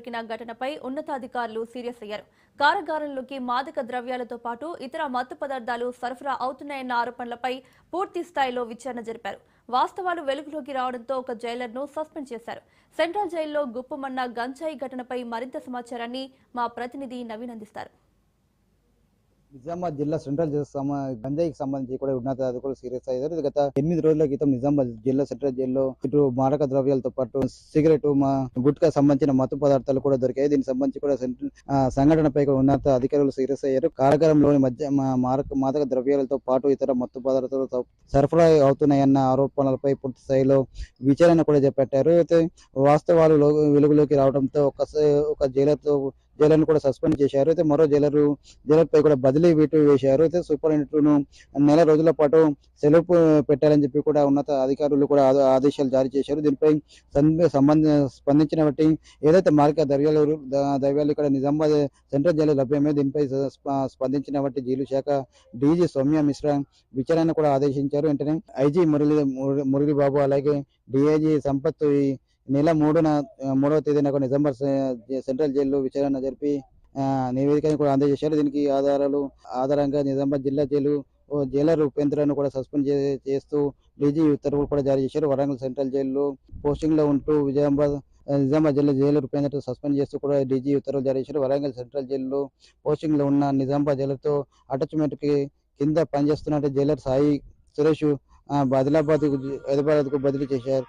దొరికిన ఘటనపై ఉన్నతాధికారులు సీరియస్ అయ్యారు. కారాగారంలోకి మాదక ద్రవ్యాలతో పాటు ఇతర మత్తు పదార్థాలు సరఫరా అవుతున్నాయన్న ఆరోపణలపై పూర్తి స్థాయిలో విచారణ జరిపారు. వాస్తవాలు వెలుగులోకి రావడంతో ఒక జైలర్ను సస్పెండ్ చేశారు. సెంట్రల్ జైల్లో గుప్పమన్న గంజాయి ఘటనపై మరింత సమాచారాన్ని మా ప్రతినిధి నవీన్ అందిస్తారు. నిజామాబాద్ జిల్లా సెంట్రల్ గంజాయికి సంబంధించి కూడా ఉన్నతాధికారులు సీరియస్ అయ్యారు. గత 8 రోజుల క్రితం నిజామాబాద్ జిల్లా సెంట్రల్ జైల్లో ఇటు మాదక ద్రవ్యాలతో పాటు సిగరెట్ గుట్కా సంబంధించిన మత్తు పదార్థాలు కూడా దొరికాయి. దీనికి సంబంధించి కూడా సంఘటనపై కూడా ఉన్నత అధికారులు సీరియస్ అయ్యారు. కారాగారంలోని మధ్య మాదక ద్రవ్యాలతో పాటు ఇతర మత్తు పదార్థాలు సరఫరా అవుతున్నాయన్న ఆరోపణలపై పూర్తి స్థాయిలో విచారణ కూడా చేపట్టారు. అయితే వాస్తవాలు వెలుగులోకి రావడంతో ఒక జైలర్ను కూడా సస్పెండ్ చేశారు. అయితే మరో జైలర్ పై కూడా బదిలీ వేటు వేశారు. అయితే సూపరింటెండెంట్ను నెల రోజుల పాటు సెలవు పెట్టాలని చెప్పి కూడా ఉన్నత అధికారులు కూడా ఆదేశాలు జారీ చేశారు. దీనిపై స్పందించిన బట్టి ఏదైతే మాదక ద్రవ్యాలు ఇక్కడ నిజామాబాద్ సెంట్రల్ జైలు లభ్యమే, దీనిపై స్పందించిన బట్టి జైలు శాఖ డీజీ సౌమ్య మిశ్రా విచారణ కూడా ఆదేశించారు. వెంటనే ఐజీ మురళీబాబు అలాగే డిఐజీ సంపత్ నెల 3వ తేదీన నిజామాబాద్ సెంట్రల్ జైల్లో విచారణ జరిపి నివేదికను కూడా అందజేశారు. దీనికి ఆధారంగా నిజామాబాద్ జిల్లా జైలర్ ఉపేంద్రను కూడా సస్పెండ్ చేస్తూ డీజీ ఉత్తర్వులు కూడా జారీ చేశారు. వరంగల్ సెంట్రల్ జైల్లో పోస్టింగ్ లో ఉంటూ నిజామాబాద్ జిల్లా జైలర్ ఉపేంద్ర సస్పెండ్ చేస్తూ కూడా డీజీ ఉత్తర్వులు జారీ చేశారు. వరంగల్ సెంట్రల్ జైల్లో పోస్టింగ్ లో ఉన్న నిజామాబాద్ జైలర్తో అటాచ్మెంట్ కి కింద పనిచేస్తున్న జైలర్ సాయి సురేష్ హైదరాబాద్ కు బదిలీ చేశారు.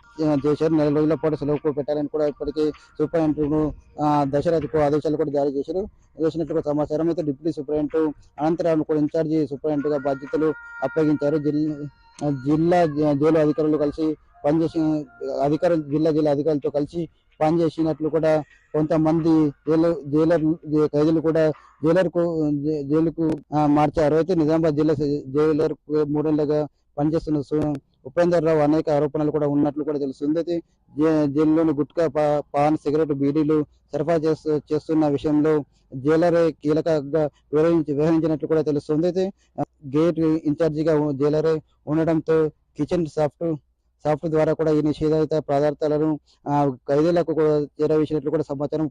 నెల రోజుల పాటు సెలవు పెట్టాలని కూడా ఇప్పటికీ సూపరింటెండెంట్ దశరథ్కు ఆదేశాలు కూడా జారీ చేసినట్లుగా సమాచారం. అయితే డిప్యూటీ సూపరింటెండెంట్ అనంతరావు కూడా ఇన్ఛార్జి సూపరింటెండెంట్ గా బాధ్యతలు అప్పగించారు. జిల్లా జైలు అధికారులు కలిసి పనిచేసిన జిల్లా అధికారులతో కలిసి పనిచేసినట్లు కూడా కొంతమంది ఖైదీలు కూడా జైలుకు మార్చారు. అయితే నిజామాబాద్ జిల్లా జైలర్ 3 ఏళ్లుగా పనిచేస్తున్న ఉపేందర్ రావు అనేక ఆరోపణలు కూడా ఉన్నట్లు కూడా తెలుస్తుంది. అయితే జైల్లోని గుట్కా, పాన్, సిగరెట్, బీడీలు సరఫరా చేస్తున్న విషయంలో జైలరే కీలకంగా వ్యవహరించినట్లు కూడా తెలుస్తుంది. అయితే గేట్ ఇన్ఛార్జిగా జైలరే ఉండడంతో కిచెన్ సాఫ్ట్ ద్వారా కూడా ఈ నిషేధిత పదార్థాలను ఖైదీలకు చేరవేసినట్లు కూడా సమాచారం.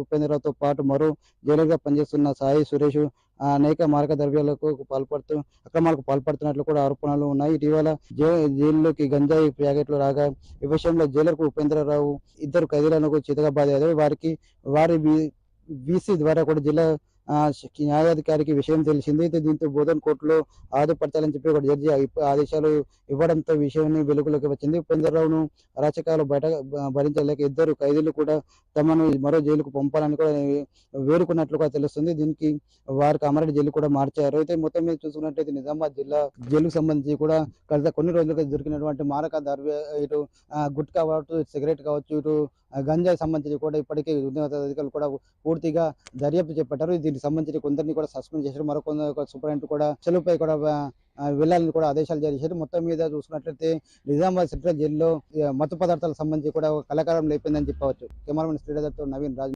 ఉపేంద్రరావుతో పాటు మరో జైలర్ గా పనిచేస్తున్న సాయి సురేష్ అనేక మాదక ద్రవ్యాలకు అక్రమాలకు పాల్పడుతున్నట్లు కూడా ఆరోపణలు ఉన్నాయి. ఇటీవల జైల్లోకి గంజాయి ప్యాకెట్లు రాగా ఈ విషయంలో జైలర్ కు ఉపేంద్రరావు 2 ఖైదీలకు చితగా బాధారు. వారి వీసీ ద్వారా కూడా జిల్లా న్యాయాధికారికి విషయం తెలిసింది. దీంతో బోధన్ కోర్టులో హాజరుపరచాలని చెప్పి ఒక జడ్జి ఆదేశాలు ఇవ్వడంతో విషయాన్ని వెలుగులోకి వచ్చింది. ఉపేంద్రరావును అరాచకాలు భరించలేక 2 ఖైదీలు కూడా తమను మరో జైలుకు పంపాలని కూడా వేడుకున్నట్లుగా తెలుస్తుంది. దీనికి వారికి అమరెడ్డి జైలు కూడా మార్చారు. అయితే మొత్తం మీద చూసుకున్నట్లయితే నిజామాబాద్ జిల్లా జైలుకు సంబంధించి కూడా గత కొన్ని రోజులుగా దొరికినటువంటి మాదక ద్రవ్య ఇటు గుట్కా కావచ్చు, సిగరెట్ కావచ్చు, ఇటు గంజాయి సంబంధించి కూడా ఇప్పటికే ఉన్నతాధికారులు కూడా పూర్తిగా దర్యాప్తు చేపట్టారు. దీనికి సంబంధించి కొందరిని కూడా సస్పెండ్ చేశారు. మరొక సూపరింటెండెంట్ కూడా సెలవుపై కూడా వెళ్లాలని కూడా ఆదేశాలు జారీ చేశారు. మొత్తం మీద చూసుకున్నట్లయితే నిజామాబాద్ సెంట్రల్ జైల్లో మత్తు పదార్థాలకు సంబంధించి కూడా కలకాలం లేపిందని చెప్పవచ్చు. కెమెరామెన్ శ్రీధర్తో నవీన్ రాజ్.